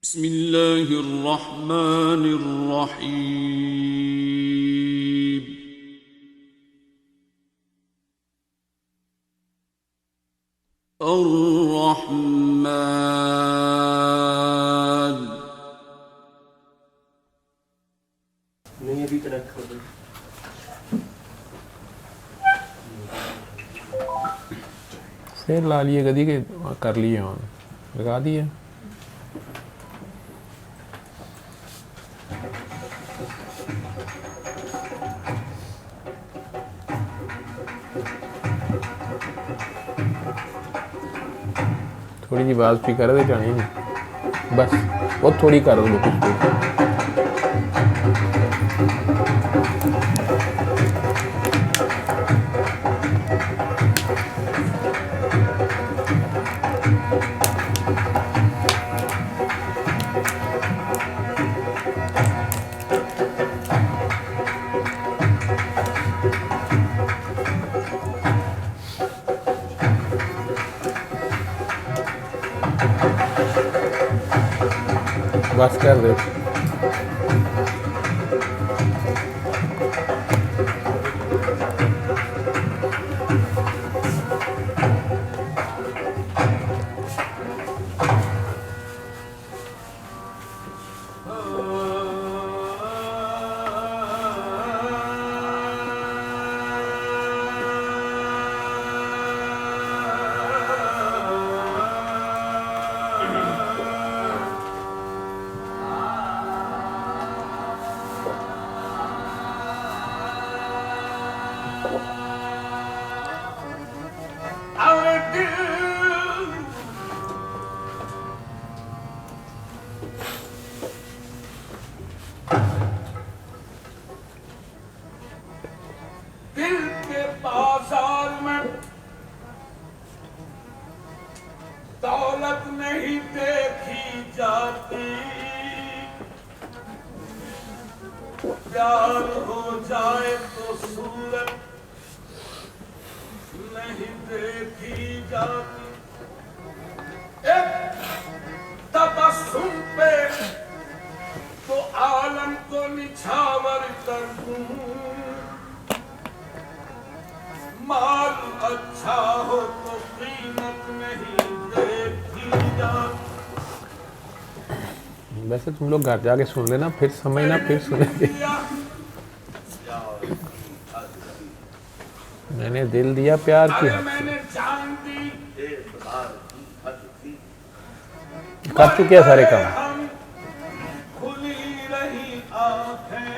बिस्मिल्लाहिर्रहमानिर्रहीम। अर्रहमान। नहीं अभी कनेक्ट कर दो। फिर ला लिए कदी के कर लिए ऑन लगा दिए। थोड़ी जी आवाज़ भी कर दे जानी नहीं बस बहुत थोड़ी कर दो कुछ बस कर दे। दिल के बाजार में दौलत नहीं देखी जाती, प्यार हो जाए तो सूरत नहीं देखी जाती। एक तबस्सुम पे तो आलम को निछावर कर दूं, माल अच्छा हो तो कीमत नहीं देखी जाती। वैसे तुम लोग घर जाके सुन लेना फिर समझना फिर सुनेंगे। मैंने दिल दिया प्यार की मैंने जान दी कर चुके हैं सारे काम। खुली रही आंखें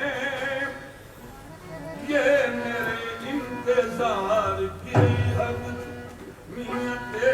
ये मेरे इंतजार की हद मिलते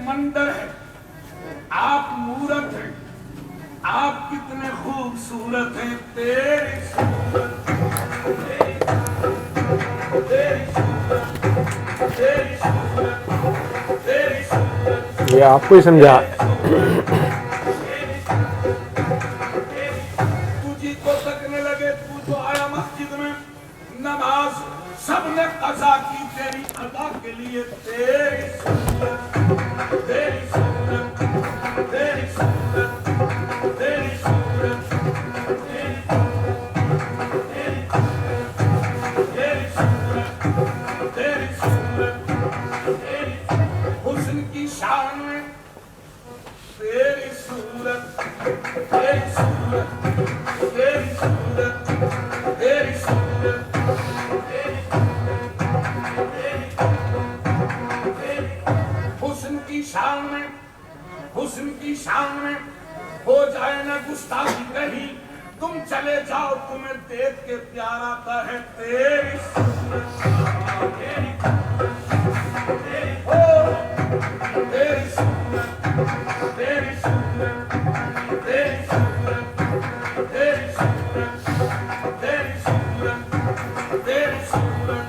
मंदिर है, आप मूरत हैं, आप कितने खूबसूरत हैं। तेरी सूरत, तेरी सूरत, तेरी सूरत, तेरी सूरत। ये आपको ही समझा। तुझी को तकने लगे, तू जो आया मस्जिद में, नमाज सबने कज़ा की तेरी अदा के लिए। तेरी सूरत, तेरी सूरत, तेरी सूरत, तेरी सूरत, तेरी सूरत, तेरी सूरत। सूरत तेरी सूरत हुस्न की शान में हो जाए न गुस्ताखी कहीं तुम चले जाओ तुम्हें देख के प्यार आता है तेरी सूरत तेरी सूरत तेरी सूरत तेरी सूरत तेरी सूरत तेरी सूरत तेरी सूरत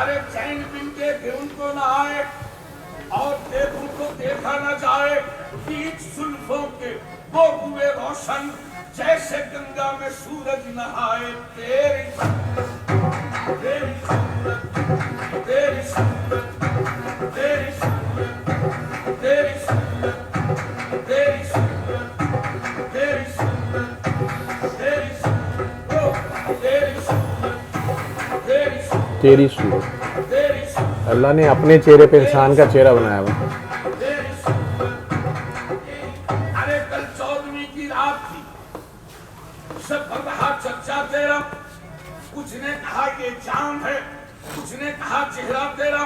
अरे चैन बिन देखे उनको न आए और देखूं तो देखा न जाए बीच जुल्फों के वो हुए रोशन जैसे गंगा में सूरज नहाए तेरी तेरी सूरत तेरी सूरत तेरी सूरत तेरी सूरत तेरी सूरत तेरी सूरत तेरी सूरत तेरी सूरत तेरी सूरत तेरी सूरत तेरी सूरत अल्लाह ने अपने चेहरे पे इंसान का चेहरा बनाया हुआ। अरे कल 14वीं की रात थी, सब पर रहा चर्चा तेरा, कुछ ने कहा ये चांद है, कुछ ने कहा चेहरा तेरा,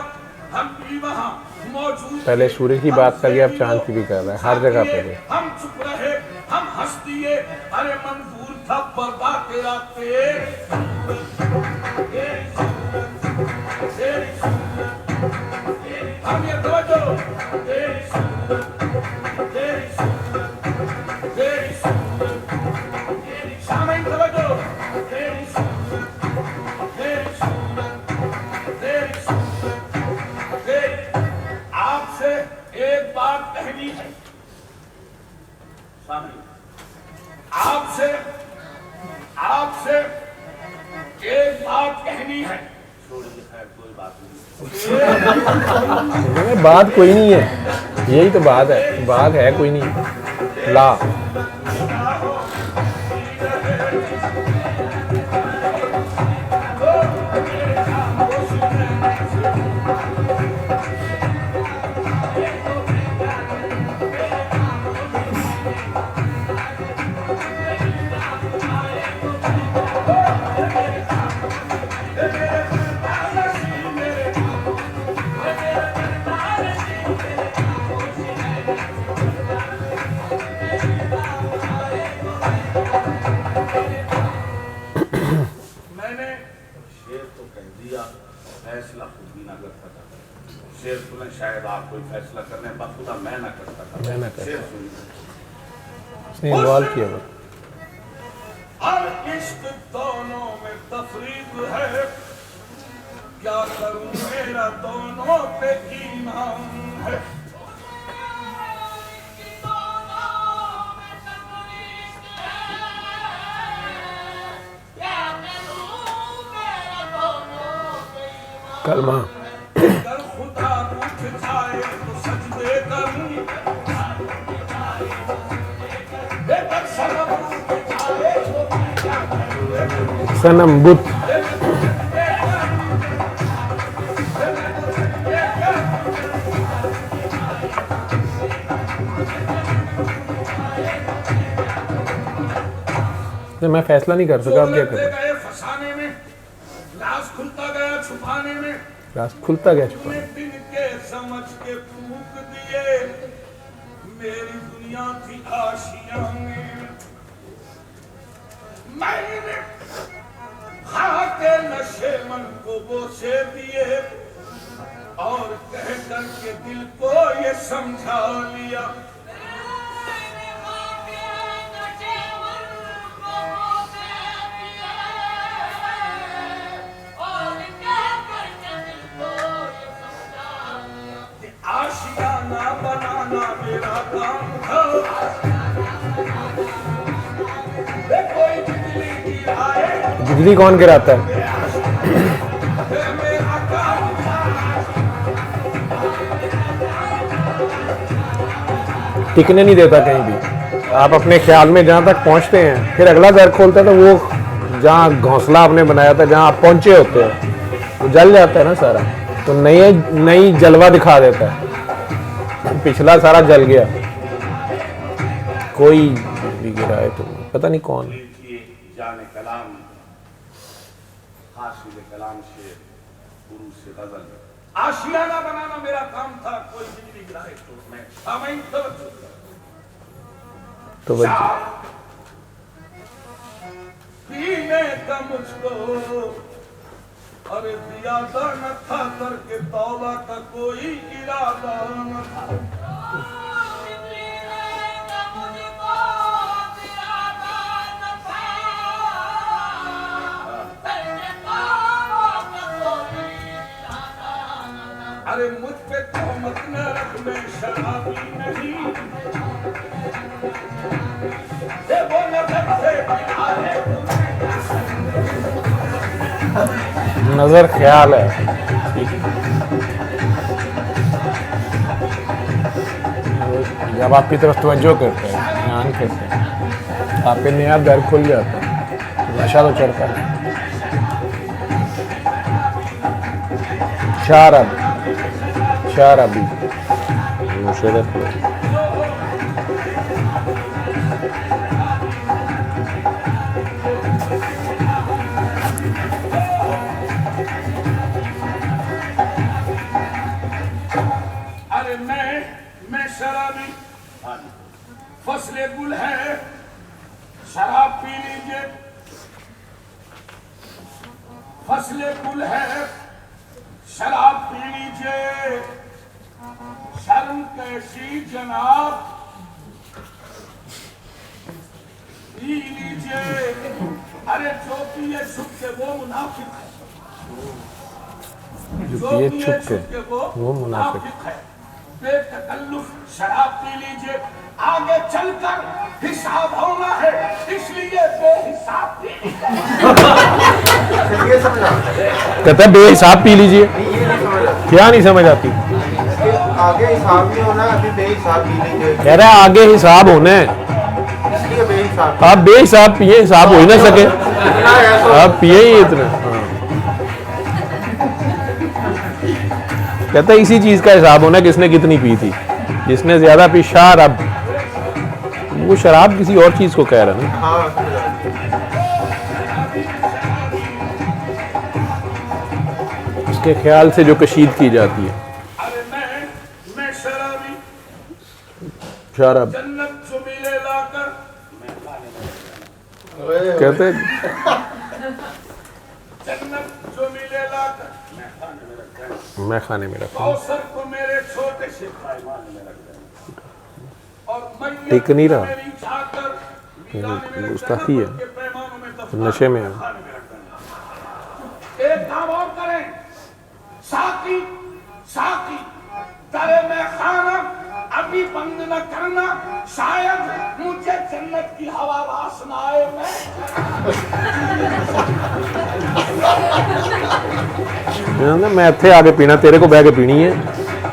हम भी वहां मौजूद पहले सूर्य की बात कर लिया, अब चांद की भी कर रहा है, हर जगह पे। हम चुप रहे, हम हंस दिए, अरे मंजूर था पर्दा तेरा तेरी हम ये दो तेरी सूरत तेरी सूरत तेरी सूरत शामिल दो तेरी सूरत तेरी सूरत तेरी सूरत आपसे एक बात कहनी है शामिल आपसे एक बात कहनी है छोड़िए खैर कोई बात नहीं बात कोई नहीं है, यही तो बात है कोई नहीं ला। फैसला खुद भी ना कर सकता था शेर सुने शायद आप कोई फैसला करने खुदा मैं ना कर सकता शेर उसने इन्वॉल्व किया वो। और इश्क दोनों में तफरीक है क्या करूं मेरा दोनों पे ईमान है कलमा अगर खुदा उठ जाए तो सजदे करूं बेकर सनम उठ जाए तो मैं क्या करूं सनम बुत मैं फैसला नहीं कर सका, अब क्या करूं? फसाने में राज खुलता गया छुपाने में राज खुलता गया छुपाने दिन के समझ के फूक दिए मेरी दुनिया थी आशियाने मैंने खा के नशे मन को बोसे दिए और कह कर के दिल को ये समझा लिया आशियाना बनाना मेरा काम था कोई बिजली गिराए बिजली कौन गिराता है? मेरा काम था टिकने नहीं देता कहीं भी। आप अपने ख्याल में जहाँ तक पहुँचते हैं, फिर अगला घर खोलता है तो वो जहाँ घोंसला आपने बनाया था, जहाँ आप पहुँचे होते हैं, वो जल जाता है ना सारा, तो नई जलवा दिखा देता है। पिछला सारा जल गया, कोई भी गिरा है तो पता नहीं कौन। देखिए जाने कलाम हासिल कलाम से गुरु से गजल आशियाना बनाना मेरा काम था। कोई बिजली गिराए तो मैं सामईन तो पीने का मुझको अरे दिया न था करके तौबा का कोई इरादा न था। अरे मुझ पे तोहमत न रख, मैं शराबी नहीं। वो नजर से बिना है नजर ख्याल है। जब आपकी तरफ तवज्जो करते हैं, ध्यान करते हैं, आपके नया दर खुल जाता है, नशा तो चढ़ता है। शारबी मुशरफ अरे मैं शराबी, फसले गुल है, शराब पी लीजिए। फसले गुल है, शराब पी लीजिए। शर्म कैसी जनाब, पी लीजिए। अरे जो पिए छुप के वो मुनाफिक है, जो पिए छुप के वो मुनाफिक है। बेतकल्लुफ शराब पी लीजिए, आगे चलकर हिसाब होना है, इसलिए बेहिसाब पी लीजिए। कहता है बेहिसाब पी लीजिए, क्या नहीं समझ आती? आगे हिसाब नहीं होना, अभी बेहिसाब पी लीजिए। कह रहा है आगे हिसाब होना है, इसलिए बेहिसाब। आप बेहिसाब पिए, हिसाब हो ही ना सके, आप पिए ही इतना। कहता है इसी चीज का हिसाब होना है, किसने कितनी पी थी। जिसने ज्यादा पी शराब, वो शराब किसी और चीज को कह रहा है ना। उसके ख्याल से जो कशीद की जाती है। अरे मैं शराबी, शराब जन्नत जो मिले लाकर कहते जन्नत जो मिले लाकर मैं खाने में रखा कौसर को मेरे छोटे से पैमान में रख देना। और मैयत टिक नहीं रहा। मेरी चाकर वीराने मेरे गुस्ताखी है, जन्नत के पैमानों में दफना नशे में है। खाने में रख देना। एक काम और करें, साकी साकी तेरे में खाना अभी बंद न करना, शायद मुझे जन्नत की हवा वासना आए। मैं इत्थे आके पीना, तेरे को बह के पीनी है,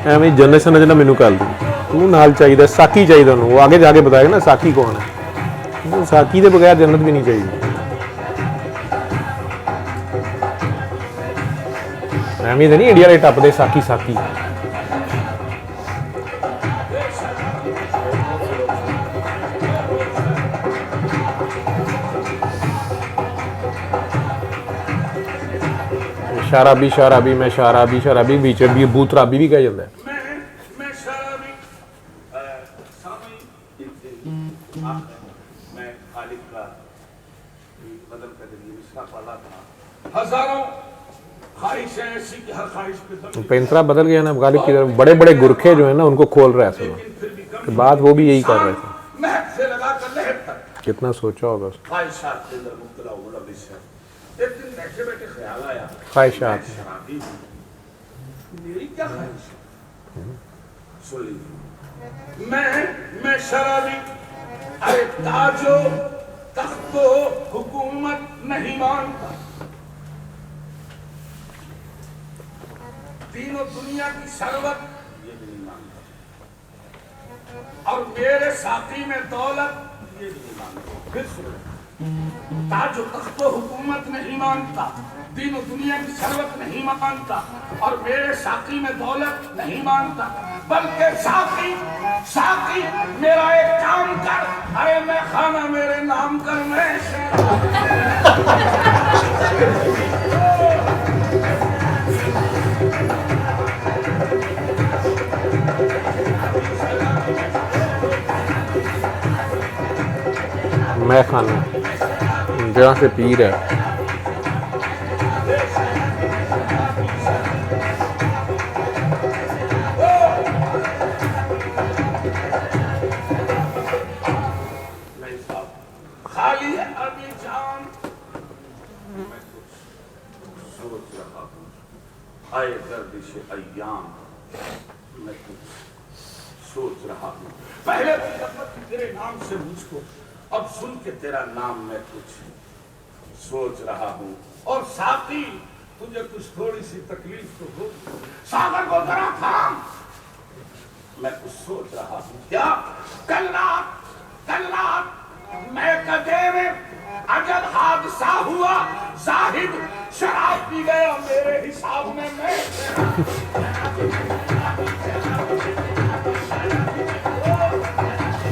एवं जन्नत समझना मैनू कर दी। तू नाल चाहिए, साकी चाहिए तेनू, वो आगे जाके बताएगा ना साकी कौन है। साकी के बगैर जन्नत भी नहीं चाहिए। एवं तो नहीं इंडिया के टपदे साकी साकी। शराबी शराबी, मैं शराबी शराबी, बीच भी बूतराबी भी कहा जाता है। मैं शराबी, मैं खालिद का बदल कर दिया, इसका पला था। हजारों ख्वाहिशें ऐसी कि हर ख्वाहिश पे दम। पेंतरा बदल गया ना गालिब की तरफ। बड़े बड़े गुरखे जो है ना उनको खोल रहा है सब। तो बात वो भी यही कर रहे थे। महक से लगा कर लहर तक कितना सोचा होगा उसने। ख्वाहिशात के अंदर मुब्तला हुआ लफ्ज़ है। एक दिन बैठे बैठे ख्याल आया, ख्वाहिशात। मैं शराबी हूं, मेरी क्या ख्वाहिश है? सुन लीजिए, मैं शराबी, अरे ताजो तख्तो हुकूमत नहीं मानता, तीनों दुनिया की सरवत ये भी नहीं मानता, और मेरे साथी में दौलत ये भी नहीं मानता। फिर सुनो, ताजो तख्तो हुकूमत नहीं मानता, तीनों दुनिया की सरवत नहीं मानता, और मेरे साथी में दौलत नहीं मानता, बल्कि साथी मेरा एक काम कर, अरे मैं खाना मेरे नाम कर, मैं मैं खाना जहाँ से पीर है। नहीं साहब, खाली है अभी जान। मैं कुछ सोच रहा हूँ, आए गर्दिश अय्याम। मैं कुछ सोच रहा हूँ, पहले तो जब तेरे नाम से मुझको, अब सुन के तेरा नाम मैं कुछ सोच रहा हूँ। और साथी तुझे कुछ थोड़ी सी तकलीफ तो हो, सागर को जरा थाम। मैं कुछ सोच रहा हूँ, क्या कल रात मैं कदे में अजब हादसा हुआ, जाहिद शराब पी गया मेरे हिसाब में। मैं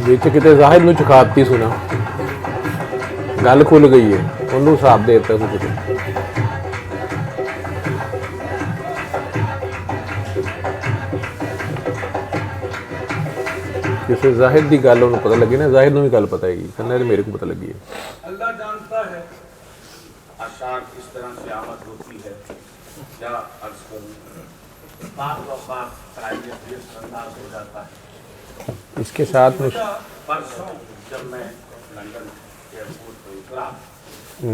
ਵਿੱਚ ਕਿਤੇ ਜ਼ਾਹਿਦ ਨੂੰ ਚੁਕਾਤੀ ਸੁਣਾ ਗੱਲ ਖੁੱਲ ਗਈ ਹੈ ਉਹਨੂੰ ਹਿਸਾਬ ਦੇ ਦਿੱਤਾ ਸੀ ਕਿਤੇ ਕਿਸੇ ਜ਼ਾਹਿਦ ਦੀ ਗੱਲ ਉਹਨੂੰ ਪਤਾ ਲੱਗੀ ਨਾ ਜ਼ਾਹਿਦ ਨੂੰ ਵੀ ਗੱਲ ਪਤਾ ਹੈਗੀ ਕਹਿੰਦਾ ਮੇਰੇ को पता लगी है। अल्लाह जानता है आशार किस तरह से आमद होती है, क्या अर्ज करूं, बात अंदाज हो जाता है। इसके साथ में परसों जब मैं लंदन एयरपोर्ट पर उतरा,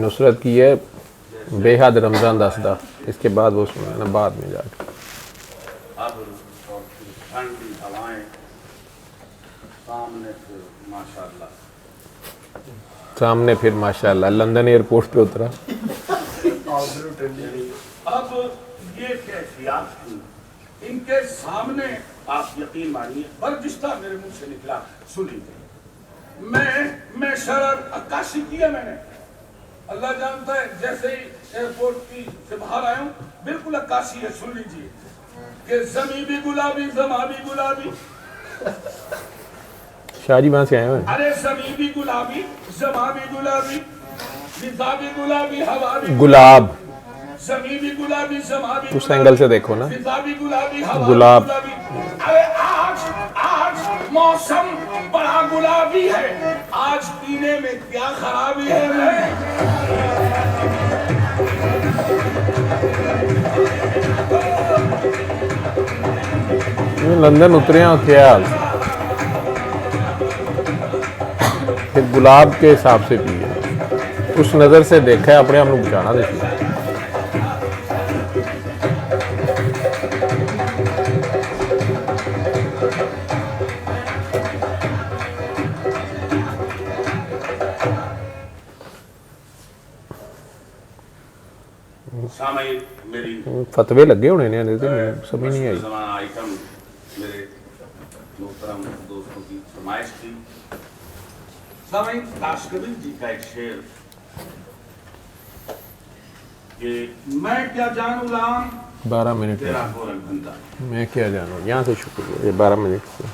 नुसरत की है बेहद रमज़ान दसदा, इसके बाद वो सुना बाद में जाके अब और ठंडी हवाएं सामने, फिर माशाल्लाह सामने फिर माशाल्लाह लंदन एयरपोर्ट पे उतरा। अब ये कैफियत थी इनके सामने, आप यकीन मानिए बर्जिश्ता मेरे मुंह से निकला। सुन लीजिए, मैं शरर अक्काशी किया मैंने, अल्लाह जानता है। जैसे ही एयरपोर्ट की से बाहर आया हूँ बिल्कुल अक्काशी है। सुन लीजिए कि ज़मीं भी गुलाबी ज़मा भी गुलाबी। शाहजी वहाँ से आए हुए हैं। अरे ज़मीं भी गुलाबी ज़मा भी गुलाबी, फिज़ा भी गुलाबी, हवा भी गुलाब ज़मीं भी गुलाबी ज़मा भी उस एंगल से देखो ना, फिज़ा भी गुलाबी, हवा गुलाब। भी गुलाबी। अरे आज मौसम बड़ा गुलाबी है, आज पीने में क्या खराबी है। मैं लंदन उतरे हैं ख्याल फिर गुलाब के हिसाब से पिए, उस नज़र से देखा है अपने आप को बचाना देखिए। मेरी फतवे लगे होने ने समझ नहीं आई। आइटम मेरे मोहतरम दोस्तों की फरमाइश थी। ताशकंदी जी का एक शेर कि मैं क्या जानू राम 12 मिनट तेरा गोरख धंधा। मैं क्या जानूँ, यहाँ से शुरू ये 12 मिनट से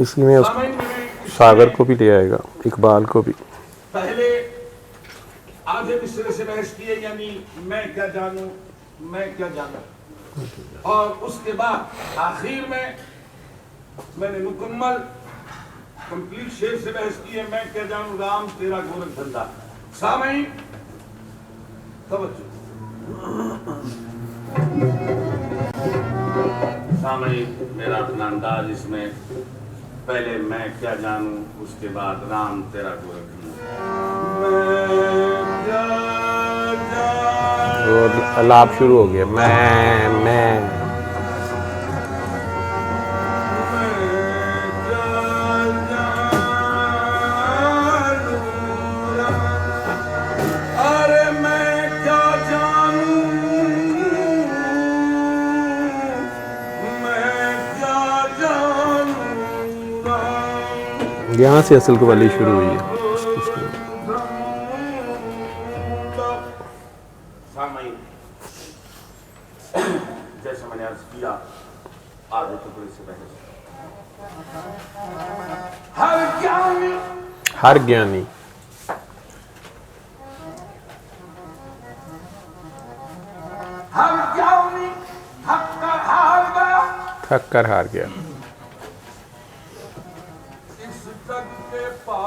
इसी में सागर को भी ले आएगा, इकबाल को भी। पहले आधे मिसरे से बहस की है, यानी मैं क्या जानूं मैं क्या जानूं, और उसके बाद आखिर में मैंने मुकम्मल कंप्लीट शेर से बहस की है, मैं क्या जानूं राम तेरा गोरख धंधा। सामईन तवज्जो, सामईन मेरा अपना अंदाज इसमें पहले मैं क्या जानूं, उसके बाद राम तेरा गोरख धंधा। और अलाप शुरू हो गया, मैं अरे मैं क्या जानूं मैं क्या जानूं। यहाँ से असल कवाली शुरू हुई है। जैसे मैंने अर्ज किया आधे टुकड़े से बहस, हर ज्ञानी हर ज्ञानी थक कर हार गया, थक कर हार गया। इस तक के पास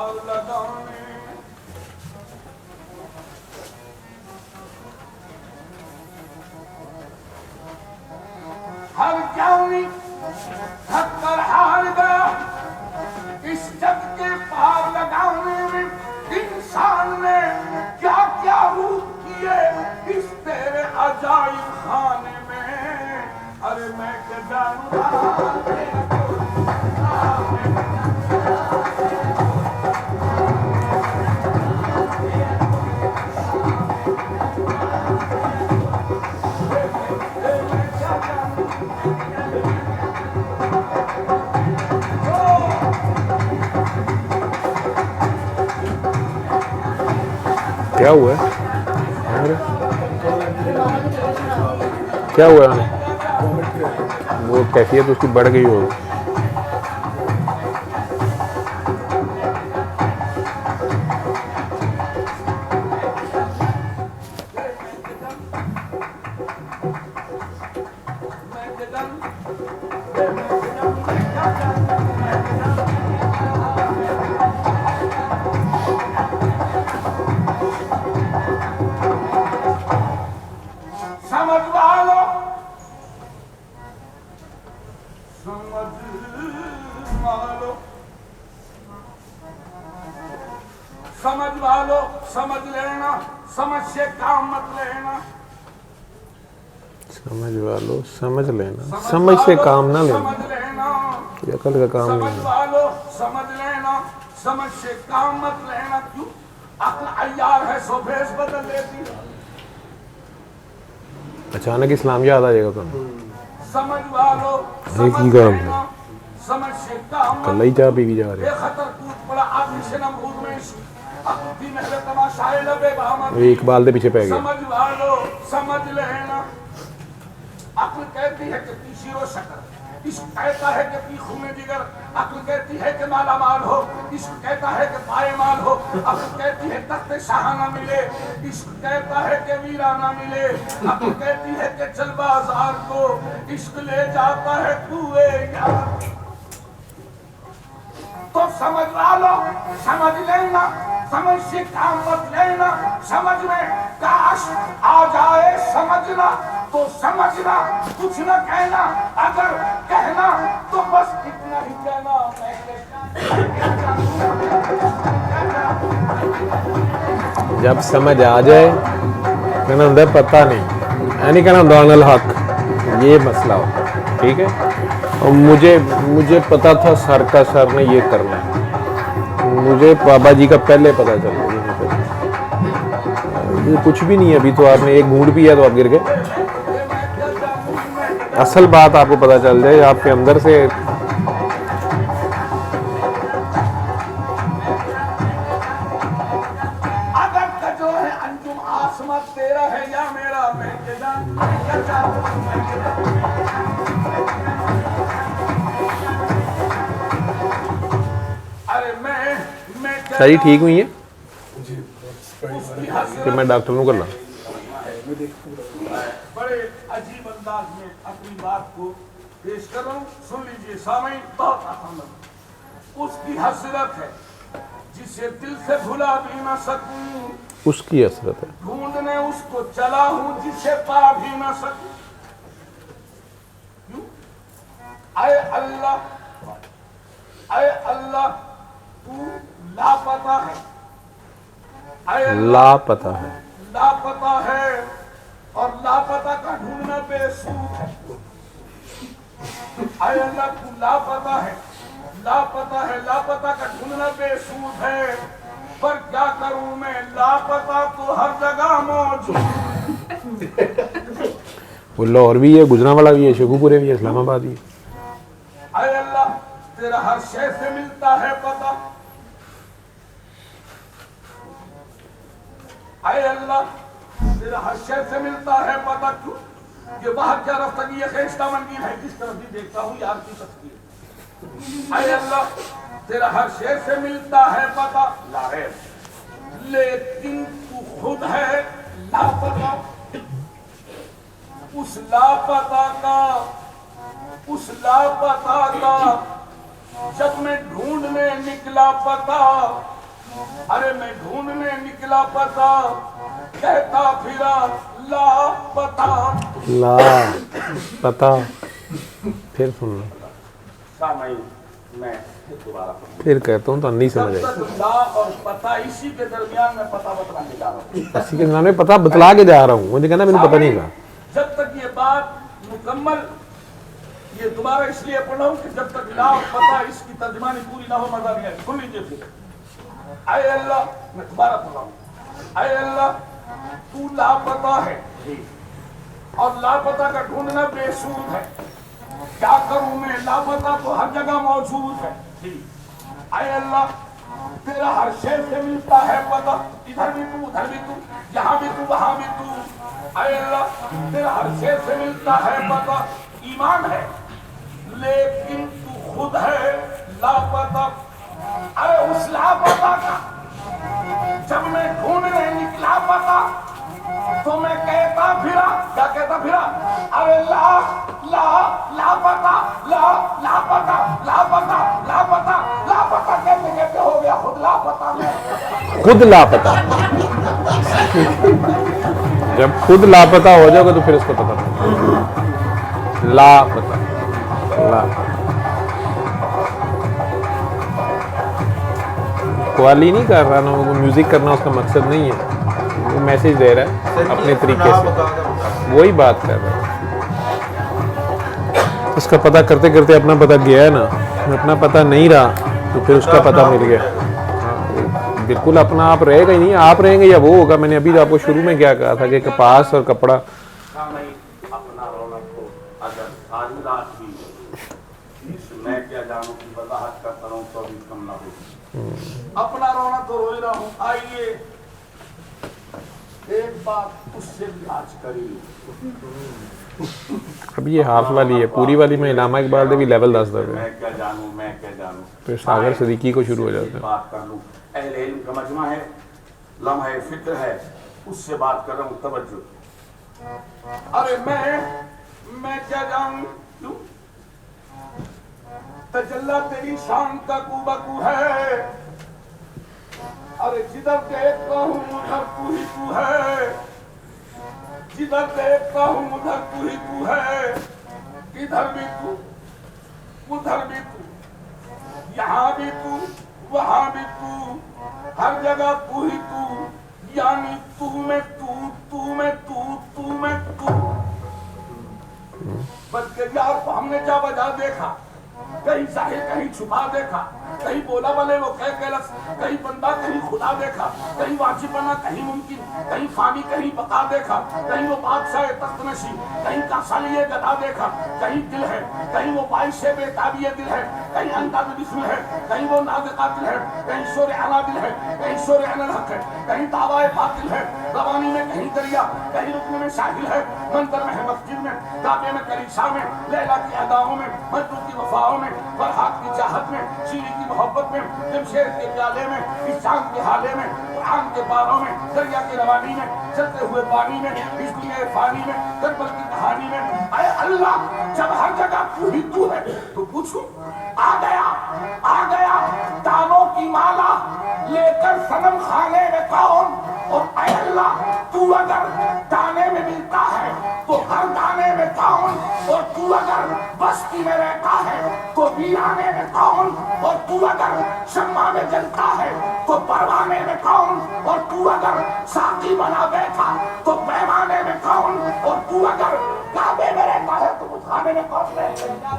क्या हुआ है? क्या हुआ है? वो कैफियत उसकी बढ़ गई होगी। समझ वालो समझ वालो समझ वालो समझ लेना, समझ से काम मत लेना। समझ वालो समझ लेना, समझ से काम ना लेना। समझ लेना, ये अकल का काम समझ नहीं है। वालो समझ लेना, समझ से काम मत लेना। क्यों? अक्ल अय्यार है सो भेष बदल लेती है। अचानक इस्लाम याद आ जाएगा तो समझ वालो एक समझ ही काम है। लेना, समझ से काम कल ही चाय पी भी जा रहे बेखतर कूद पड़ा आदमी से नमरूद में अक्ति महल तमाशाए लबे बामत। हैं। एक बाल दे पीछे पै गया। समझ वालो समझ लेना। अक्ल कहती है कि पी शीरो शकर, इश्क कहता है कि पी खून जिगर। अक्ल कहती है कि माला माल हो, इश्क कहता है कि पाए माल हो। अक्ल कहती है तख्ते शाहाना मिले, इश्क कहता है कि वीराना मिले। अक्ल कहती है कि चल बाजार को, इश्क ले जाता है कुए यार। तो समझ वालो समझ लेना, समझ से काम मत लेना। समझ में काश आ जाए समझना तो समझना, कुछ न कहना। अगर कहना तो बस इतना ही कहना। जब समझ आ जाए कहना होता है पता नहीं, यानी कहना दानल हक, ये मसला होता है। ठीक है। और मुझे पता था सर का सर ने ये करना है, मुझे बाबा जी का पहले पता चल गया। ये कुछ भी नहीं है। अभी तो आपने एक घूंट पिया तो आप गिर गए। असल बात आपको पता चल जाए आपके अंदर से। अगर कजो है अंजुम आसमा तेरा है या मेरा, मैं के जान अरे मैं सही ठीक हुई है उसकी हसरत कि मैं डॉक्टर को कर ला। बड़े अजीब अंदाज में अपनी बात को पेश कर रहा हूँ। सुन लीजिए सामईन, बहुत आसान है। उसकी हसरत है जिसे दिल से भुला भी ना सकूं, उसकी हसरत है। ढूंढने उसको चला हूं जिसे पा भी ना सकूं। क्यों? आए अल्लाह तू लापता है। आए अल्लाह लापता है। लापता है और लापता का ढूंढना बेसूद है। आए अल्लाह तू लापता है, लापता है, लापता का ढूंढना बेसूद है। पर क्या करूं मैं, लापता तो हर जगह मौजूद। वो लाहौर भी है, गुजरांवाला भी है, शेखुपुरे भी है, इस्लामाबाद भी है। आए अल्लाह तेरा हर शय से मिलता है पता। आए अल्लाह तेरा हर शय से मिलता है पता। क्यों? ये बाहर क्या रफ्तागी है, खेस्ता मंगीन है, किस तरफ भी देखता हूँ यार की तस्वीर। आए अल्लाह तेरा हर शय से मिलता है पता। लारे लेकिन तू खुद है लापता। उस लापता का जब मैं ढूंढने निकला पता, अरे मैं ढूंढने निकला पता, कहता फिरा लापता। ला पता। फिर सुन लो, सामईन मैं दोबारा फिर कहता हूँ तो नहीं समझ जब आई। तक ला और पता, इसी के दरमियान में पता बतलाने जा रहा हूँ। इसी के नाम पता बतला के जा रहा हूँ। मुझे कहना मैंने पता नहीं कहा। जब तक ये बात मुकम्मल, ये दोबारा इसलिए पढ़ रहा हूं कि जब तक ला और पता इसकी तर्जमानी पूरी ना हो मजा नहीं आए। सुन लीजिए फिर। आए अल्लाह, मैं दोबारा पढ़ रहा हूं। आए अल्लाह तू लापता है और लापता का ढूंढना बेसूद है। क्या करूं मैं, लापता तो हर जगह मौजूद है। आए अल्लाह तेरा हर शेर से मिलता है पता, इधर भी तू उधर भी तू, यहाँ भी तू वहां भी तू। अरे अल्लाह तेरा हर शेर से मिलता है पता, ईमान है लेकिन तू खुद है लापता। अरे उस लापता का जब मैं ढूंढने निकला पता तो मैं कहता फिरा, क्या कहता फिरा? अरे ला ला लापता, ला लापता, लापता, लापता, लापता कहते कहते हो गया खुद लापता में। खुद लापता। जब खुद लापता हो जाओगे तो फिर उसको पता नहीं। लापता, लापता। क्वाली नहीं कर रहा ना, वो म्यूजिक करना उसका मकसद नहीं है, वो मैसेज दे रहा है अपने तरीके से, वही बात कर रहा है। उसका पता करते करते अपना पता गया है ना, अपना पता नहीं रहा तो फिर उसका पता मिल गया। हाँ, बिल्कुल अपना आप रहेगा ही नहीं, आप रहेंगे या वो होगा। मैंने अभी आपको शुरू में क्या कहा था कि कपास और कपड़ा अपना रौनक को अगर सारी रात भी मैं क्या जानू की वजाहत करता रहूं तो भी कम ना हो। अपना रोना तो रोज रहा हूं। आइए एक बात उससे भी आज करी। अब ये हाफ वाली है, पूरी वाली में इलामा इकबाल दे भी लेवल 10 दे। मैं क्या जानूं, मैं क्या जानूं, फिर सागर सदीकी को शुरू हो जाता है। बात कर लूं, अहले इल्म का मजमा है, लम्हा फिक्र है, उससे बात कर रहा हूं, तवज्जो। अरे मैं क्या जानूं क्यों? तजल्ला तेरी शान का कुबकू है। अरे जिधर देखता हूँ उधर तू ही तू है, जिधर देखता हूँ उधर तू ही तू है। इधर भी तू उधर भी तू, यहाँ भी तू वहाँ भी तू, हर जगह तू ही तू, यानी तू में तू, तू में तू, तू में तू। बल्कि यार को हमने क्या वजह देखा, कहीं जाहिर कहीं छुपा देखा, कहीं बोला बने वो कह गलत, कहीं बंदा कहीं खुदा देखा, कहीं वाजिब बना कहीं मुमकिन, कहीं फानी कहीं बका देखा, कहीं वो बादशाह तख्त नशी, कहीं कासालिये गदा देखा, कहीं दिल है, कहीं वो बाइशे बेताबिये दिल है, कहीं अंदाज़ बिस्मिल है, कहीं वो नाज़िक़ा दिल है, कहीं शोर अला दिल है, कहीं शोर अनल हक है, कहीं दावाए बातिल है, रवानी में कहीं दरिया, कहीं रुकने में साहिल है, मंतर में है मस्जिद में, काबे में कलीसा में, लैला की अदाओं में, मजनू की वफाओं में, फरहाद की चाहत में, शीरी की मोहब्बत में, जमशेद के प्याले में, इस चांद के हाले में, कुरान के बारों में, दरिया की रवानी में, चलते हुए पानी में, इस दुनिया फानी में, करबल की कहानी में। अरे अल्लाह जब हर जगह तू ही तू है तो पूछूं, आ गया दानों की माला लेकर सनम खाने में कौन? और अरे अल्लाह तू अगर दाने में मिलता है तो हर दाने में कौन? और तू अगर बस्ती में रहता है तो वीराने में कौन? और तू अगर शम्मा में जलता है तो परवाने में कौन? और तू अगर साकी बना बैठा तो पैमाने में कौन? और तू अगर काबे में रहता है तो बुझाने में कौन रहेगा?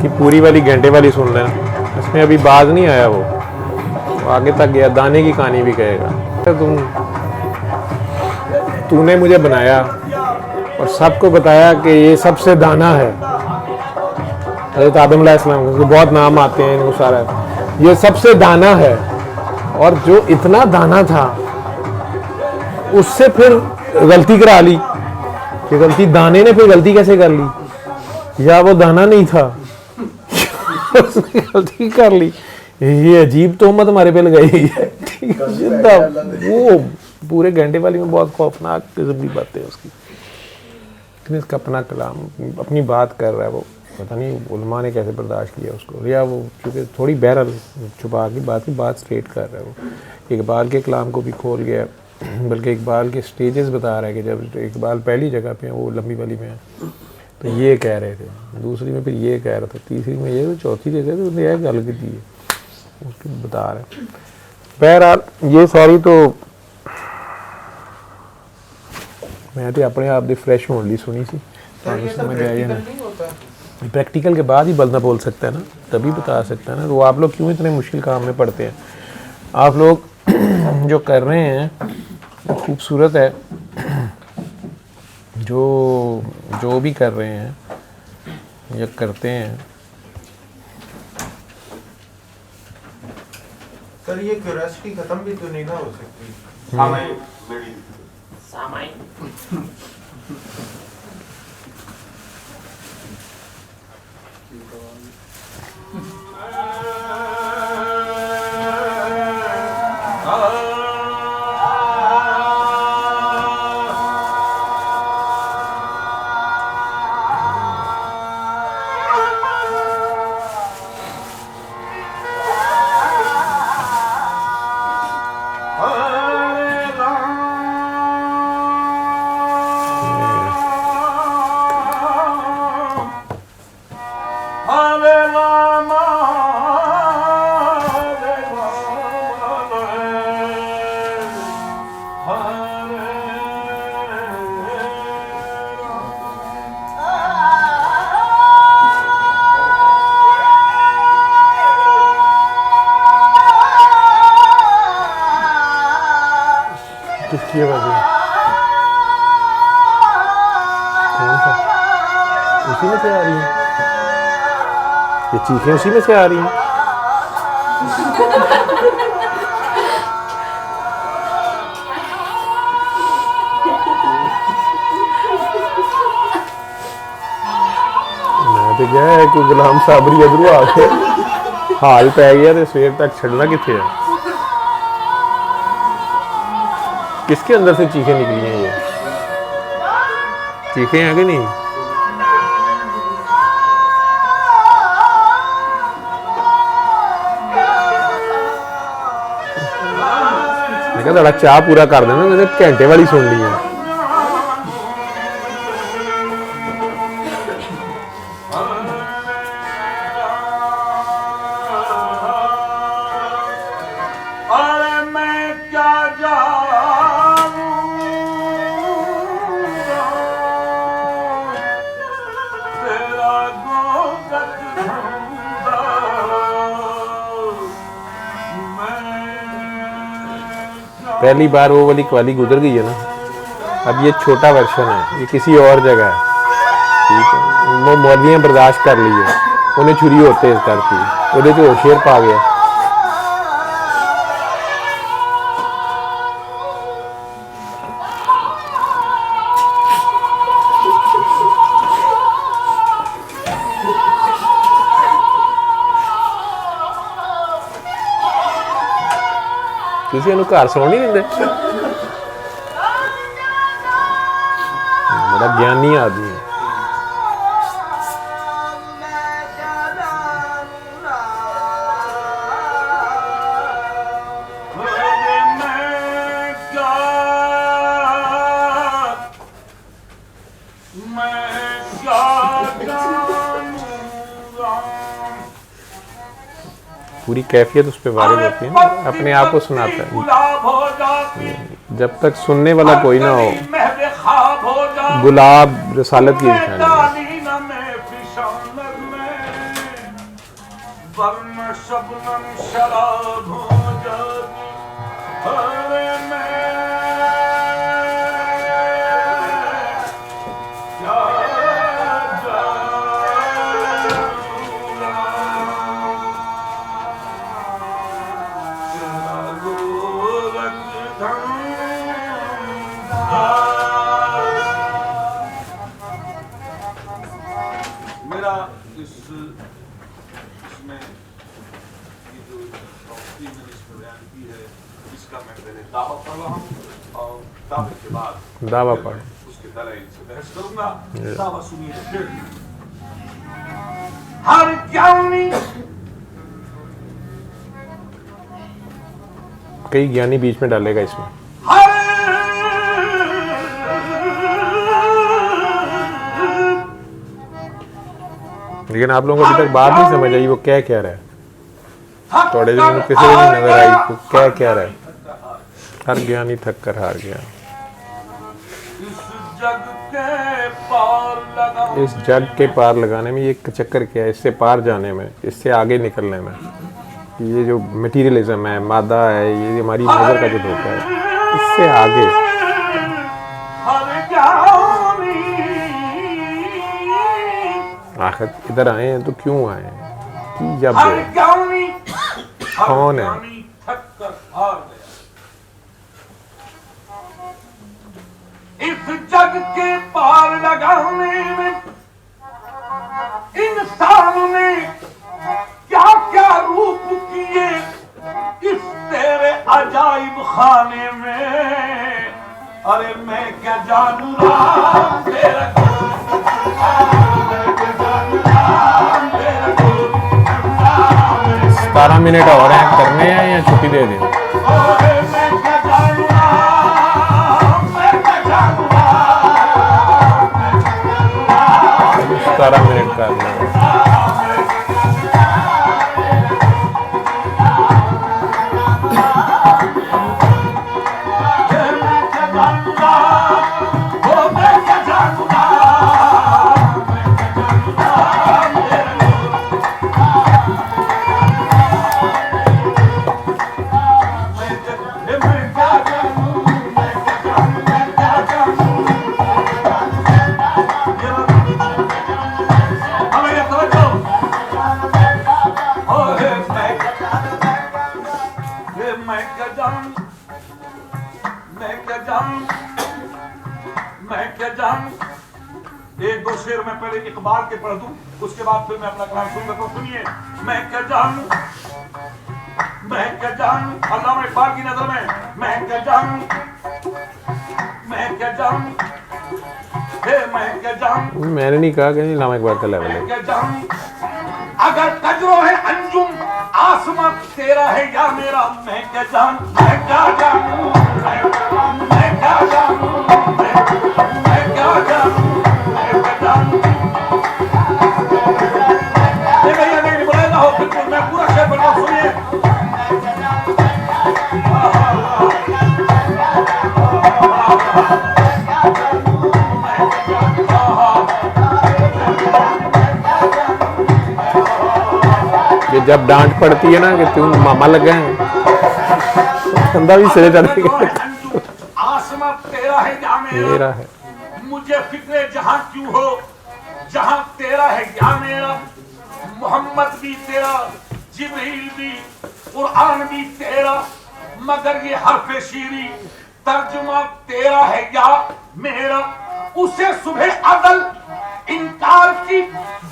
कि पूरी वाली घंटे वाली सुन लेना, इसमें अभी बाज नहीं आया, वो आगे तक गया, दाने की कहानी भी कहेगा। तूने मुझे बनाया और सबको बताया कि ये सबसे दाना है। हज़रत आदम अलैहिस्सलाम के बहुत नाम आते हैं इनको, सारा ये सबसे दाना है। और जो इतना दाना था उससे फिर गलती करा ली कि गलती दाने ने फिर गलती कैसे कर ली, या वो दाना नहीं था उसने गलती कर ली। ये अजीब तोहमत हमारे पे लगाई है। वो पूरे घंटे वाली में बहुत खौफनाक किस्म की बातें है उसकी, लेकिन इसका अपना कलाम अपनी बात कर रहा है। वो पता नहीं उलमा ने कैसे बर्दाश्त किया उसको, या वो चूँकि थोड़ी बहरहाल छुपा के बात स्ट्रेट कर रहा है। वो इकबाल के कलाम को भी खोल गया, बल्कि इकबाल के स्टेजेस बता रहा है कि जब इकबाल पहली जगह पे है, वो लंबी वाली में है तो ये कह रहे थे, दूसरी में फिर ये कह रहा था, तीसरी में ये, तो चौथी जगह तो उन्हें यह गल की थी उसकी बता रहे। बहरहाल ये सारी तो मैं तो अपने आप दी फ्रैश होने ली सुनी सी, समझ आया ना। प्रैक्टिकल के बाद ही बंदा बोल सकता है ना, तभी बता सकता है ना। तो आप लोग क्यों इतने मुश्किल काम में पड़ते हैं? आप लोग जो कर रहे हैं खूबसूरत है, जो भी कर रहे हैं ये करते हैं। सर ये क्यूरियोसिटी खत्म भी तो नहीं ना हो सकती? किसकी आवाज है? कौन सा? उसी में से आ रही है? ये चीखें उसी में से आ रही हैं? मैं तो क्या है कोई गुलाम साबरी अदरू आ गया, हाल पै गया तो सवेर तक छड़ना कितने है। किसके अंदर से चीखें निकली हैं? ये चीखें हैं कि नहीं? मैं कहा थोड़ा चाह पूरा कर देना, मैंने घंटे वाली सुन ली है। पहली बार वो वाली कवाली गुजर गई है ना, अब ये छोटा वर्जन है, ये किसी और जगह है, ठीक है। वो मौलवियाँ बर्दाश्त कर ली है, उन्हें छुरी होते इस करती, वो जो शेर पा गया। किसी ਨੂੰ घर सौन नहीं देंगे। बड़ा ज्ञानी आदमी है। पूरी कैफियत उस पर वारिद होती है ना, अपने आप को सुनाता है। जब तक सुनने वाला कोई ना हो, गुलाब रसालत की निशानी मेरा इसमें ये जो तौकीर मैंने इसमें बयान की है, इसका मैं पहले दावा पढ़ रहा हूँ और दावे के बाद दावा पढ़ उसके दलाइल से बहस करूंगा। दावा सुनिए फिर। हर ज्ञानी, कई ज्ञानी बीच में डालेगा इसमें। लेकिन आप लोगों को अभी तक बात नहीं समझ आई वो क्या कह रहा है। थोड़े दिन में किसी नहीं नजर आई वो क्या कह रहा है। हर ज्ञानी थक कर हार गया, इस जग के पार लगाने में ये चक्कर क्या है, इससे पार जाने में, इससे आगे निकलने में। ये जो मटीरियलिज्म है, मादा है, ये हमारी नजर का जो धोखा है, इससे आगे आखिर इधर आए हैं तो क्यों आए हैं कि जब हर ज्ञानी कौन है? थक कर हार गया। इस जग के पार लगाने में इंसान ने क्या क्या रूप किए इस तेरे अजाइब खाने में। अरे मैं क्या जानू राम तेरा 17 मिनट और हैं, करने हैं या छुट्टी दे दें? 17 मिनट करना है। एक दो शेर मैं पहले इकबाल के पढ़ दूं, उसके बाद फिर मैं अपना कलाम शुरू करता हूं। सुनिए। मैं क्या जानूं, अल्लामा इकबाल की नजर में मैं क्या जानूं, मैं क्या जानूं, मैंने नहीं कहा कि अल्लामा इकबाल का लेवल है। क्या जानूं, अगर कजरो है अंजुम आसमां तेरा है या मेरा। मैं क्या जानूं, मैं क्या जानूं, मैं क्या जानूं, मैं क्या जानूं। नहीं बुलाएगा हो बिल्कुल, मैं पूरा शेर पढ़ता हूं। सुनिए। ये जब डांट पड़ती है ना कि तुम मामा लग गए हैं, कंधा भी सिरे चढ़ गया। आसमां तेरा है या मेरा है। मुझे फिक्रे जहां क्यों हो जहां तेरा है या मेरा। मोहम्मद भी तेरा, जिब्रील भी, कुरान भी तेरा, मगर ये हर्फ शीरी तर्जुमा तेरा है या मेरा। उसे सुबह अदल इनकार की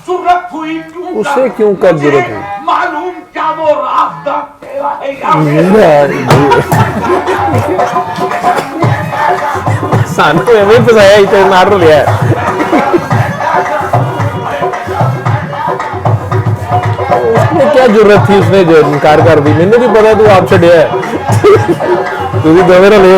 जुर्रत हुई क्यों, उसे क्यों कर जरूरत हुई? मालूम क्या वो रास्ता तेरा है या मेरा। सानू एवं फसाया इतने मार लिया। उसने क्या जरूरत थी, उसने जो इनकार कर दी। मैंने भी पता तू आप छड़िया है, तू भी दो मेरा ले।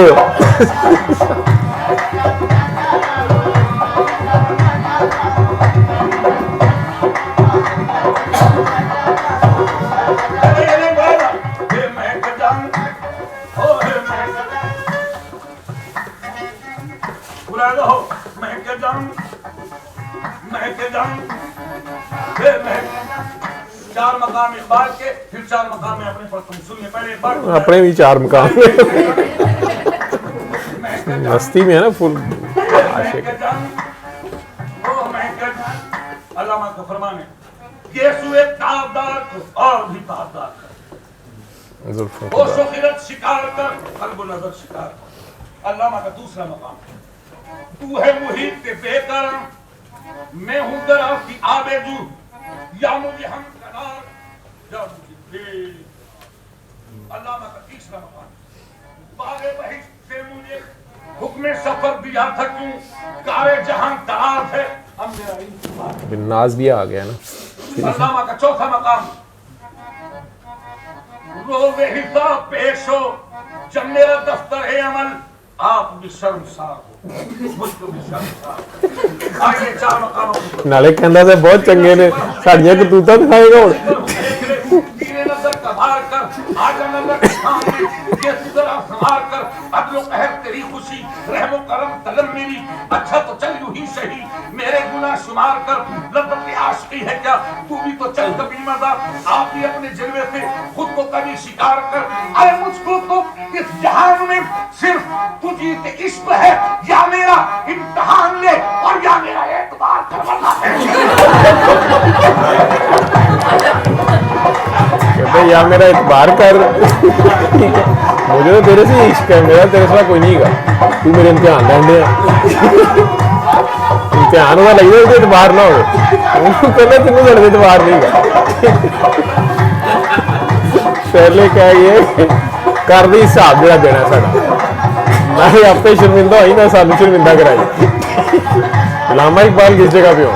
चार मकाम इकबाल के, फिर 4 मकाम में अपने पढ़ता हूं। सुनिए। पहले एक बार अपने भी 4 मकाम मस्ती में है ना फुल आशिक। अल्लामा का फरमान है, ये सुए ताबदार को और भी ताबदार कर, होशो खिरत शिकार कर, कल्ब नजर शिकार कर। अल्लामा का दूसरा मकाम, तू है मुहीत के बेकरार, मैं हूं दरा की आबेजू, या मुझे हम करार या मुझे दिल। अल्लामा का तीसरा मकाम, बागे बहिश्त से मुझे हुक्म सफर दिया था क्यों, कारे जहां दरार है अब मेरा इंतजार। बिन्नाज भी आ गया ना। अल्लामा का चौथा मकाम, रोज़े हिसाब पेश हो जब मेरा दफ्तर है अमल, आप भी शर्मसार हो, मुझको भी शर्मसार। आगे 4 मकामों नाले कहंदा से बहुत चंगे ने साड़ियां कतूता दिखाएगा हुण। तेरे नजर कबार कर आजा नजर सामने, ये सुधरा संभाल कर अदलो कहर तेरी खुशी, रहमो करम तलम मेरी। अच्छा तो चल यूं ही सही मेरे गुनाह शुमार कर, लज्जत आशिकी है क्या तू भी तो चल कभी मजा। आप भी अपने जलवे से खुद को कभी शिकार कर। अरे मुझको तो इस जहान में सिर्फ तुझी से इश्क है, या मेरा इम्तिहान ले और या मेरा एतबार कहते यार मेरा इतबार कर, ठीक है, मुझे तो तेरे से इश्क है, मेरा तेरे से कोई नहीं है, तू मेरे इम्तिहान लैंडे इम्तिहान हुआ लग जाए इतबार ना हो, कहना तेन लड़ने इतबार नहीं है। पहले क्या ये कर दी हिसाब जो देना साਡਾ, ना ही आपे शर्मिंदा होई ना सानू शर्मिंदा कराई। लामा इकबाल किस जगह पे हो?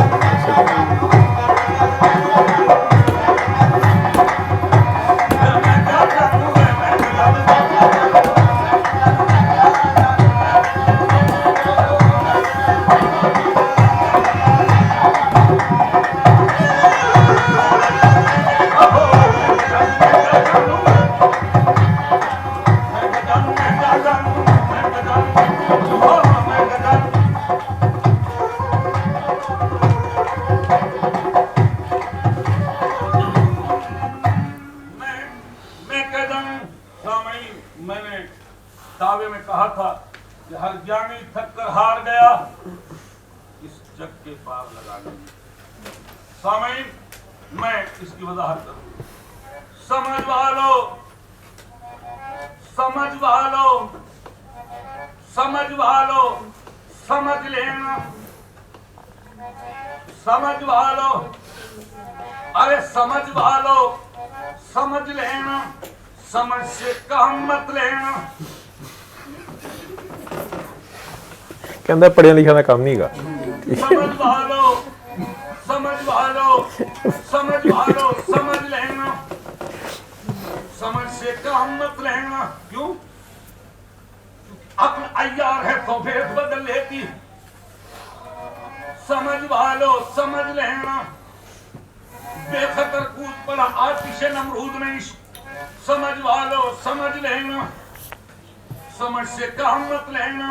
मैंने दावे में कहा था कि हर ज्ञानी थक कर हार गया, इस जग के पार लगा देंगे। सामईन, मैं इसकी वजाहत करूं। समझ वालो, समझ वालो, समझ वालो, समझ लेना, समझ वालो, अरे समझ वालो, समझ लेना, समझ से काम मत लेना। कहता पढ़िया लिखा का काम नहीं गा। समझ वालो, समझ वालो, समझ वालो, समझ लेना, समझ से काम मत लेना। क्यों? अक्ल अय्यार है तो भेद बदल लेती। समझ वालो, समझ लेना, बेखतर कूद पड़ा आतिश नमरूद में इश्क। समझ वालो, समझ लेना, समझ से काम मत लेना।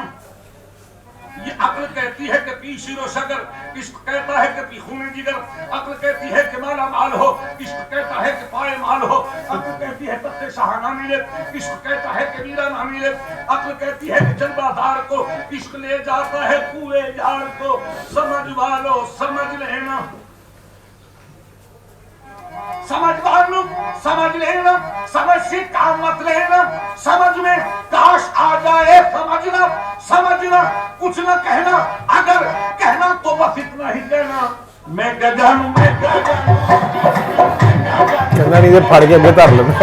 ये अक्ल कहती है कि पी शीरो शकर, इश्क कहता है कि पी खून जिगर। अक्ल कहती है कि माला माल हो, इश्क कहता है कि पाए माल हो। अक्ल कहती है तख्ते शाह ना मिले, इश्क कहता है कि वीरा ना मिले। अक्ल कहती है कि जलवादार को इश्क ले जाता है कुएं जार को। समझ वालो, समझ लेना, समझ वालो, समझ लेना, समझ से काम मत लेना। समझ में काश आ जाए समझना, समझना कुछ न कहना, अगर कहना तो बस इतना ही कहना, मैं गधा हूं, मैं गधा हूं। कहना नहीं तो फड़ के अगे धर लेना।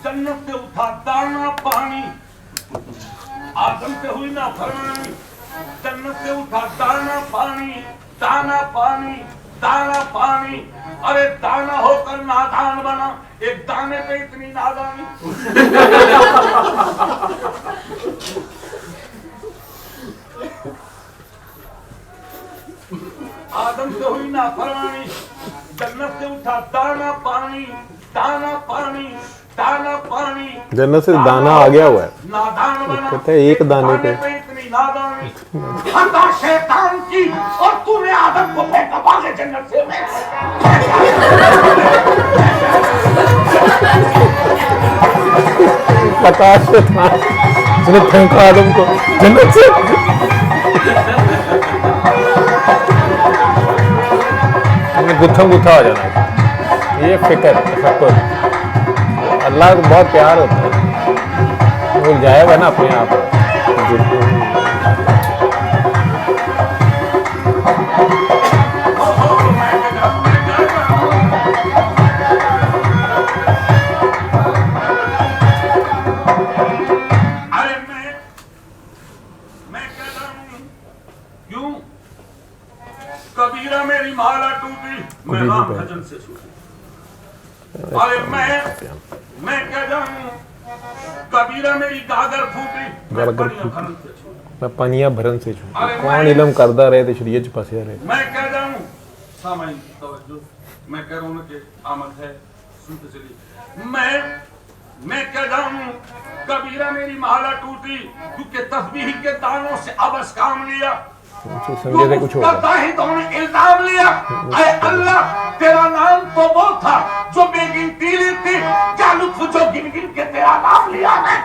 जन्नत से उठा दाना पानी, आदम से हुई ना फरमानी। जन्नत से उठा दाना पानी, दाना पानी, दाना पानी। अरे दाना होकर नादान बना, एक दाने पे इतनी नादानी। आदम से हुई ना फरमानी, जन्नत से उठा दाना पानी, दाना पानी, दाना पानी। जन्नत से दाना आ गया हुआ है, नादान बना, कहते हैं एक दाने पे इतनी नादानी। खता शैतान की, और तूने आदम को फेंका भागे जन्नत से। खता शैतान जिसने फेंका आदम को जन्नत से। गुत्था गुत्था आ जाना है। ये फिक्र तफक्कुर, अल्लाह को बहुत प्यार होता है, भूल जाएगा ना अपने आप। कबीरा मेरी माला टूटी, मैं राम भजन से छूटी। अरे मैं क्या जानूं, कबीरा मेरी गागर फूटी, मैं पनिया भरन से छूटी। कौन इल्म करदा रहे ते शरीयत च फसिया रहे। मैं क्या जानूं, सामाईन तवज्जो, मैं कह रहा हूं कि आमद है, सुनते चलिए। मैं क्या जानूं, कबीरा मेरी माला टूटी, क्योंकि तस्बीह के दानों से अबस काम लिया, समझे थे कुछ होगा। ही तो इल्जाम लिया। अरे अल्लाह, तेरा नाम तो वो था जो बेगिनती लेते, क्या लुत्फ जो गिन गिन के तेरा नाम लिया मैं।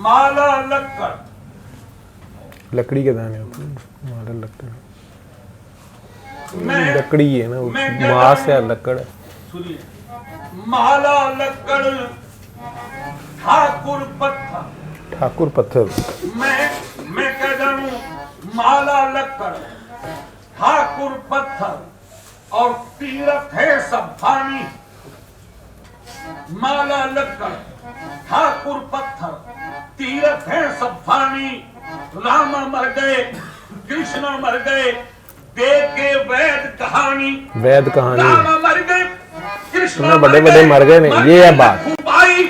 माला लक्कड़, लकड़ी के दाने होते हैं, माला लक्कड़, लकड़ी है ना, मांस है, लकड़ है। सुनिए, माला लक्कड़ ठाकुर पत्थर, ठाकुर पत्थर। मैं क्या जानूं, माला लक्कड़ ठाकुर पत्थर और तीरथ है सब फानी। माला लक्कड़ ठाकुर पत्थर, तीरथ है सब फानी। राम मर गए, कृष्ण मर गए, दे के वैद कहानी। वैद कहानी, राम मर गए, कृष्ण बड़े बड़े मर गए नहीं, ये है बात।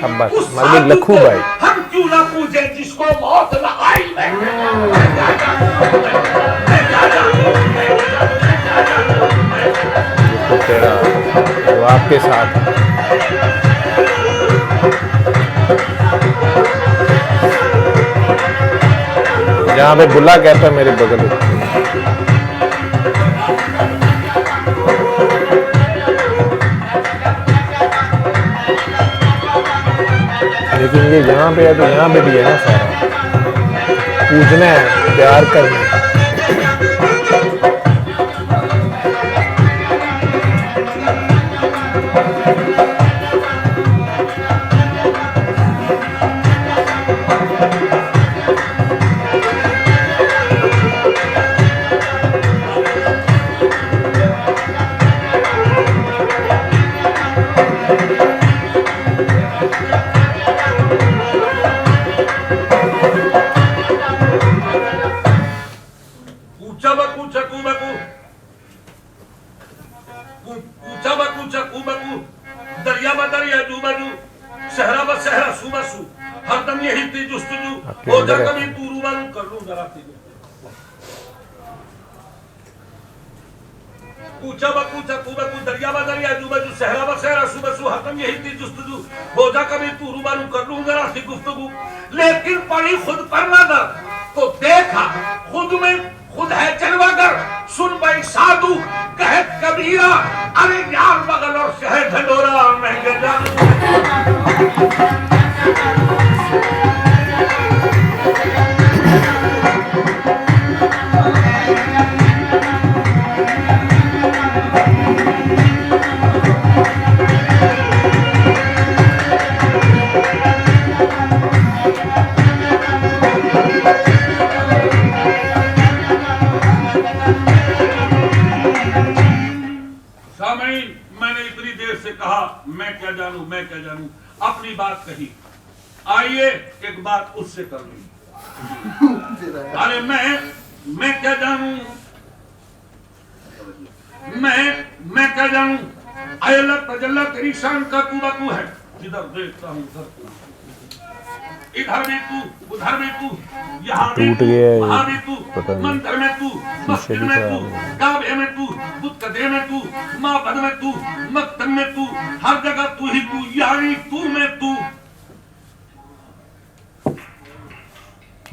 अब बस मर गए लखू भाई। हम क्यों ना पूछे जिसको मौत न आई। तेरा वो आपके साथ जहाँ पे बुल्ला कहता है मेरे बगल में। लेकिन ये यहाँ पे है तो यहाँ पे भी है ना, सारा पूछना है, प्यार करना है। दरिया ब दरिया जू बजू, सहरा ब सहरा सू बसू, हरदम यही थी जुस्तजू, हो जा कभी तू रूबरू कर लूं जरा तेरे। पूछा ब पूछा तू बकू, दरिया ब दरिया जू बजू, सहरा ब सहरा सू बसू, हरदम यही थी जुस्तजू, हो जा कभी तू रूबरू कर लूं जरा सी गुफ्तगू। लेकिन पड़ी खुद पर नजर तो देखा खुद में खुद है जलवागर। सुन भाई साधु कहे कबीरा, अरे यार बगल और शहर ढंडोरा मैं क्या जानूं। मैंने इतनी देर से कहा मैं क्या जानूं, अपनी बात कही। आइए एक बात उससे कर ली। अरे मैं क्या जानूं, मैं क्या जानूं। अल्लाह तजल्ला तेरी शान का तू बतू है। जिधर देखता हूँ इधर भी तू, उधर भी तू, यहाँ भी टूट तू, गया है, वहाँ भी तू, पता नहीं। मंदिर में तू, मस्जिद भी में खराब तू, है। काबे में तू, बुतकदे में तू, माबद में तू, मक्तब में तू, हर जगह तू ही तू, यानी तू में तू।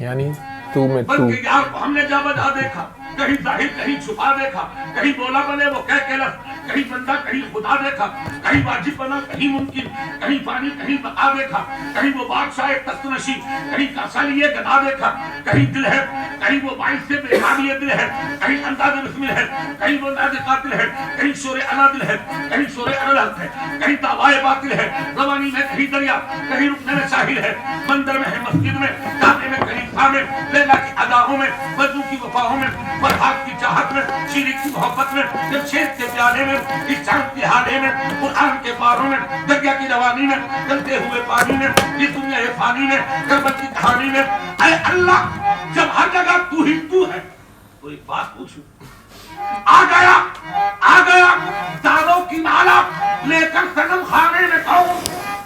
यानी तू में तू। बल्कि यार को हमने जा बजा देखा, कहीं जाहिर कहीं छुपा देखा, कहीं बोला बने वो कह के लफ, कहीं बंदा कहीं खुदा देखा, कहीं वाजिब बना कहीं मुमकिन, कहीं पानी कहीं बता देखा, कहीं वो बादशाह तख्त नशी, कहीं कासालिये गदा देखा, कहीं दिल है, कहीं वो बाइस से बेहानियत दिल है, कहीं अंदाज़ बिस्मिल है, कहीं वो नाज़ कातिल है, कहीं शोरे अना दिल है, कहीं शोरे अना है, कहीं दावाए बातिल है, रवानी में कहीं दरिया, कहीं रुकने में साहिल है, मंदिर में है, मस्जिद में, काबे में, कहीं में, लैला की अदाओं में, मजनू की वफाओं में, फरहाद की चाहत में, शीरी की मोहब्बत में, जमशेद के प्याले में, इस चांद के हाले में, कुरान के पारों में, दरिया की रवानी में, चलते हुए पानी में, इस दुनिया के फानी में, करबत की कहानी में। ऐ अल्लाह, जब हर जगह तू ही तू है, तो एक बात पूछूं, आ गया दानों की माला लेकर सनम खाने में कहूं,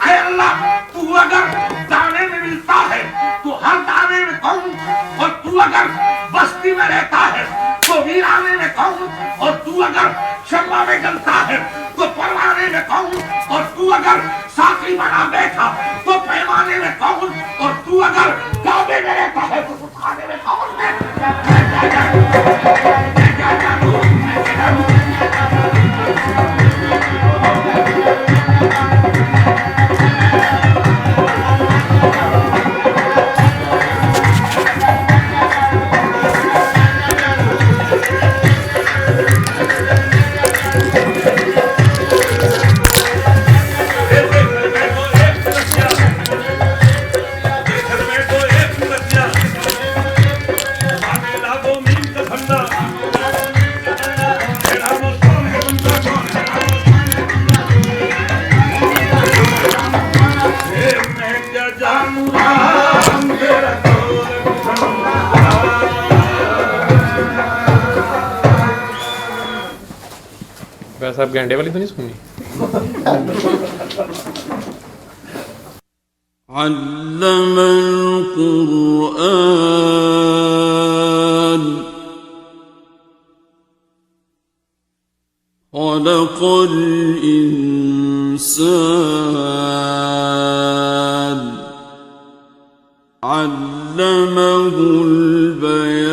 ऐ अल्लाह, तू अगर दाने में मिलता है तो हर दाने में कहूं, और तू अगर बस्ती में रहता है तो वीराने में कहूं, और तू अगर शम्मा में जलता है तो परवाने में कहूं, और तू अगर साथी बना बैठा तो पैमाने में कहूं, और तू अगर काबे में रहता है तो खाने में कहूं। वैसे आप घंटे वाली तो नहीं सुननी। अल्लमल कुरआन खलक़ल इंसान अल्लमहुल बयान।